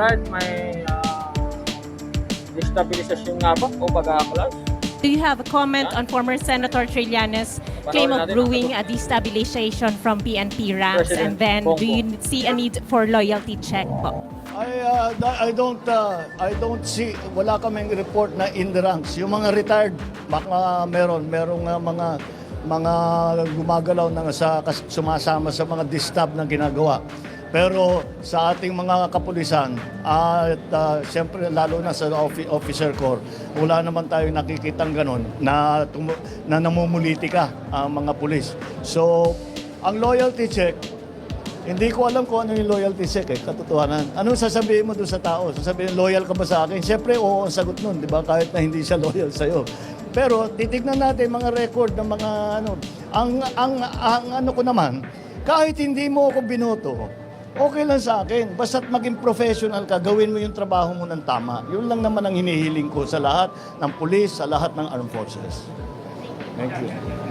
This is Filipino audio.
retired, may destabilisasyon nga ba o pag-aaklas? Do you have a comment on former Senator Trillanes' claim of brewing a destabilization from PNP ranks? And then, do you see a need for loyalty check po? I don't see, wala kaming report na in the ranks. Yung mga retired, baka merong mga gumagalaw na sumasama sa mga distab na ginagawa. Pero sa ating mga kapulisan at siyempre lalo na sa officer corps, wala naman tayong nakikitang ganun na namumulitika ang mga pulis. So, ang loyalty check, hindi ko alam kung ano yung loyalty check katotohanan. Anong sasabihin mo doon sa tao? Sasabihin, loyal ka ba sa akin? Siyempre, oo ang sagot nun, di ba? Kahit na hindi siya loyal sa'yo. Pero titignan natin mga record ng mga ano. Ang ano ko naman, kahit hindi mo ako binoto, okay lang sa akin. Basta't maging professional ka, gawin mo yung trabaho mo ng tama. Yun lang naman ang hinihiling ko sa lahat ng pulis, sa lahat ng armed forces. Thank you.